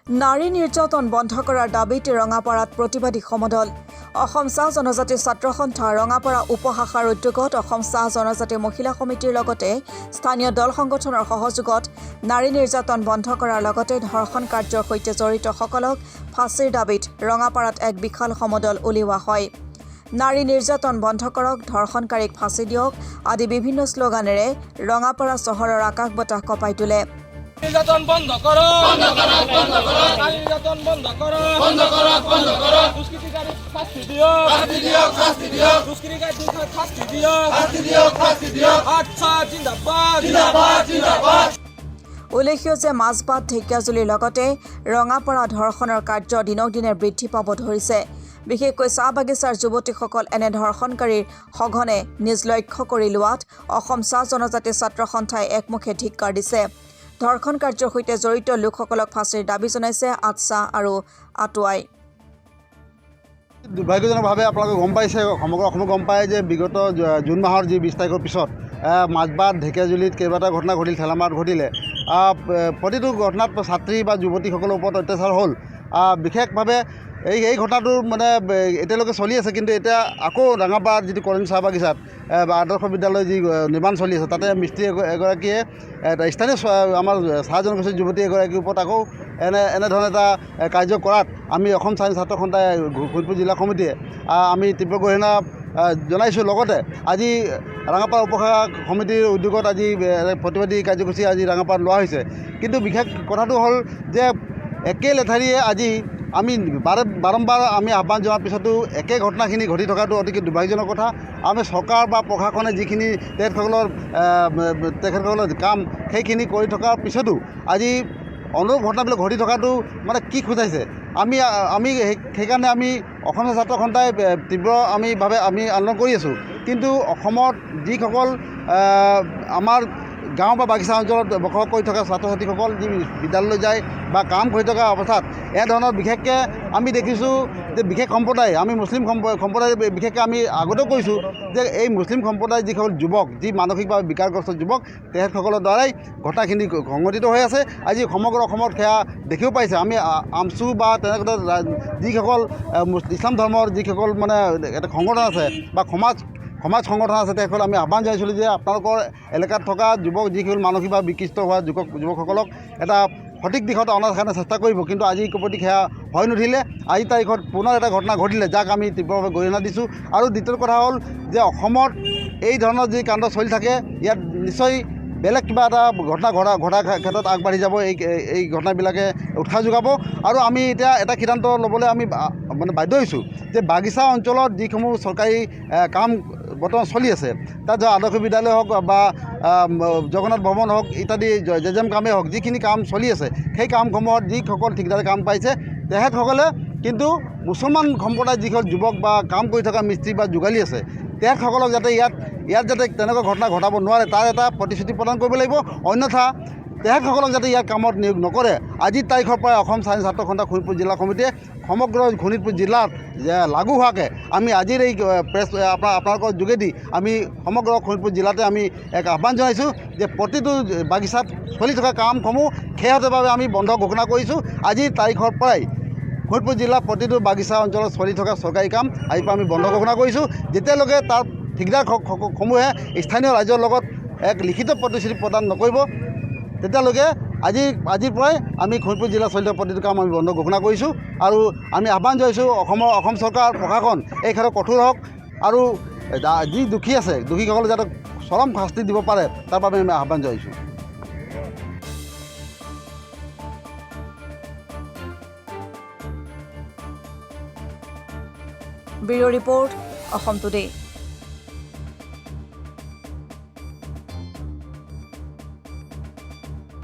নাৰী নিৰ্যাতন বন্ধ কৰাৰ দাবীত ৰঙাপাৰাত প্ৰতিবাদী সমদল অসম চাহ জনজাতি ছাত্ৰ সন্থা ৰঙাপাৰা উপশাখাৰ উদ্যোগত অসম চাহ জনজাতি মহিলা সমিতিৰ লগতে স্থানীয় দল সংগঠনৰ সহযোগত নাৰী নিৰ্যাতন বন্ধ কৰাৰ লগতে ধৰ্ষণ কাৰ্যৰ সৈতে জড়িতসকলক ফাঁচীৰ দাবীত ৰঙাপাৰাত এক বিশাল সমদল উলিওৱা হয়। নাৰী নিৰ্যাতন বন্ধ কৰক, ধৰ্ষণকাৰীক ফাঁচী দিয়ক আদি বিভিন্ন শ্লোগানেৰে ৰঙাপাৰা চহৰৰ আকাশ বতাহ কঁপাই তোলে। নির্যাতন বন্ধ করো, বন্ধ করো, বন্ধ করো, নির্যাতন বন্ধ করো, বন্ধ করো, বন্ধ করো, দুষ্কৃতিকারী শাস্তি দিও, শাস্তি দিও, শাস্তি দিও, দুষ্কৃতিকারী শাস্তি দিও, শাস্তি দিও, শাস্তি দিও, আচ্ছা জিন্দাবাদ, জিন্দাবাদ, জিন্দাবাদ। উল্লেখ্য যে মাজবাট ঢেকিয়াজুলিৰ লগতে ৰঙাপাৰা ধৰ্ষণৰ কাৰ্য দিনক দিনে বৃদ্ধি পাব ধৰিছে। বিশেষকৈ চাহ বাগিচাৰ যুৱতীসকল এনে ধৰ্ষণকাৰীৰ সঘনে নিজ লক্ষ্য কৰি লোৱাত অসম চাহ জনজাতি ছাত্ৰ সন্থাই একমুখে ধিক্কাৰ দিছে। ধৰ্ষণ কাৰ্যৰ সৈতে জড়িত লোকসকলক ফাঁচীৰ দাবী জনাইছে আটছা আৰু আটুৱাই। দুৰ্ভাগ্যজনকভাৱে আপোনালোকে গম পাইছে, সমগ্ৰ অসমে গম পায় যে বিগত জুন মাহৰ যি 20 তাৰিখৰ পিছত মাজবাট ঢেকিয়াজুলিত কেইবাটাও ঘটনা ঘটিল, ঠেলামাৰত ঘটিলে। প্ৰতিটো ঘটনাত ছাত্ৰী বা যুৱতীসকলৰ ওপৰত অত্যাচাৰ হ'ল। বিশেষভাৱে এই ঘটনাটো মানে এতিয়ালৈকে চলি আছে, কিন্তু এতিয়া আকৌ ৰঙাপাৰাত যিটো কৰেণ চাহ বাগিচাত আদৰ্শ বিদ্যালয় যি নিৰ্মাণ চলি আছে, তাতে মিস্ত্ৰী এগৰাকীয়ে স্থানীয় আমাৰ চাহ জনগোষ্ঠীৰ যুৱতী এগৰাকীৰ ওপৰত আকৌ এনেধৰণে এটা কাৰ্য কৰাত আমি অসম চাহ ছাত্ৰ সন্থাই শোণিতপুৰ জিলা সমিতিয়ে আমি তীব্ৰ গৰিহণা জনাইছোঁ। লগতে আজি ৰঙাপাৰা উপশাখা সমিতিৰ উদ্যোগত আজি প্ৰতিবাদী কাৰ্যসূচী আজি ৰঙাপাৰাত লোৱা হৈছে। কিন্তু বিশেষ কথাটো হ'ল যে একে লেঠাৰিয়ে আজি আমি বাৰম্বাৰ আমি আহ্বান জনোৱাৰ পিছতো একে ঘটনাখিনি ঘটি থকাটো অতিকে দুৰ্ভাগ্যজনক কথা। আমি চৰকাৰ বা প্ৰশাসনে যিখিনি তেখেতসকলৰ কাম সেইখিনি কৰি থকাৰ পিছতো আজি অনুৰূপ ঘটনাবিলাক ঘটি থকাটো মানে কি খুজাইছে। আমি সেইকাৰণে আমি অসমীয়া ছাত্ৰ সন্থাই তীব্ৰ আমি আন্দোলন কৰি আছোঁ। কিন্তু অসমত যিসকল আমাৰ গাঁও বা বাগিচা অঞ্চলত বসবাস কৰি থকা ছাত্ৰ ছাত্ৰীসকল যি বিদ্যালয়লৈ যায় বা কাম কৰি থকা অৱস্থাত এনেধৰণৰ বিশেষকৈ আমি দেখিছোঁ যে বিশেষ সম্প্ৰদায়, আমি মুছলিম সম্প্ৰদায় বিশেষকৈ আমি আগতেও কৈছোঁ যে এই মুছলিম সম্প্ৰদায়ৰ যিসকল যুৱক, যি মানসিকভাৱে বিকাৰগ্ৰস্ত যুৱক, তেখেতসকলৰ দ্বাৰাই ঘটনাখিনি সংঘটিত হৈ আছে। আজি সমগ্ৰ অসমত সেয়া দেখিও পাইছে। আমি আমচু বা তেনেকুৱা যিসকল ইছলাম ধৰ্মৰ যিসকল মানে এটা সংগঠন আছে বা সমাজ সংগঠন আছে, তেখেতসকল আমি আহ্বান জনাইছিলোঁ যে আপোনালোকৰ এলেকাত থকা যুৱক যিসকল মানসিকভাৱে বিকৃষ্ট হোৱা যুৱকসকলক এটা সঠিক দিশত অনাৰ কাৰণে চেষ্টা কৰিব। কিন্তু আজি প্ৰতি সেয়া হৈ নুঠিলে। আজি তাৰিখত পুনৰ এটা ঘটনা ঘটিলে, যাক আমি তীব্ৰভাৱে গৰিহণা দিছোঁ। আৰু দ্বিতীয় কথা হ'ল যে অসমত এই ধৰণৰ যি কাণ্ড চলি থাকে, ইয়াত নিশ্চয় বেলেগ কিবা এটা ঘটনা ঘটাৰ ক্ষেত্ৰত আগবাঢ়ি যাব এই ঘটনাবিলাকে উৎসাহ যোগাব। আৰু আমি এতিয়া এটা সিদ্ধান্ত ল'বলৈ আমি মানে বাধ্য হৈছোঁ যে বাগিচা অঞ্চলত যিসমূহ চৰকাৰী কাম বৰ্তমান চলি আছে, তাত আদৰ্শ বিদ্যালয় হওক বা জগন্নাথ ভৱন হওক ইত্যাদি জেজেম কামেই হওক, যিখিনি কাম চলি আছে সেই কামসমূহত যিসকল ঠিকাদাৰে কাম পাইছে তেখেতসকলে কিন্তু মুছলমান সম্প্ৰদায়ৰ যিসকল যুৱক বা কাম কৰি থকা মিস্ত্ৰী বা যোগালী আছে, তেখেতসকলক যাতে ইয়াত যাতে তেনেকুৱা ঘটনা ঘটাব নোৱাৰে তাৰ এটা প্ৰতিশ্ৰুতি প্ৰদান কৰিব লাগিব। অন্যথা তেখেতসকলক যাতে ইয়াৰ কামত নিয়োগ নকৰে। আজিৰ তাৰিখৰ পৰাই অসম চাহ ছাত্ৰ সন্থা শোণিতপুৰ জিলা সমিতিয়ে সমগ্ৰ শোণিতপুৰ জিলাত লাগু হোৱাকৈ আমি আজিৰ এই প্ৰেছ আপোনালোকৰ যোগেদি আমি সমগ্ৰ শোণিতপুৰ জিলাতে আমি এক আহ্বান জনাইছোঁ যে প্ৰতিটো বাগিচাত চলি থকা কামসমূহ শেহতীয়াভাৱে আমি বন্ধ ঘোষণা কৰিছোঁ। আজিৰ তাৰিখৰ পৰাই শোণিতপুৰ জিলাৰ প্ৰতিটো বাগিচা অঞ্চলত চলি থকা চৰকাৰী কাম আজিৰ পৰা আমি বন্ধ ঘোষণা কৰিছোঁ। যেতিয়ালৈকে তাৰ ঠিকাদাৰসমূহে স্থানীয় ৰাইজৰ লগত এক লিখিত প্ৰতিশ্ৰুতি প্ৰদান নকৰিব, তেতিয়ালৈকে আজিৰ পৰাই আমি শোণিতপুৰ জিলা চলি থকা প্ৰতিটো কাম আমি বন্ধ ঘোষণা কৰিছোঁ। আৰু আমি আহ্বান জনাইছোঁ অসম চৰকাৰ প্ৰশাসন এই ক্ষেত্ৰত কঠোৰ হওক আৰু যি দোষী আছে দোষীসকলক যাতে চৰম শাস্তি দিব পাৰে তাৰ বাবে আমি আহ্বান জনাইছোঁ। Bureau' report, Assam today.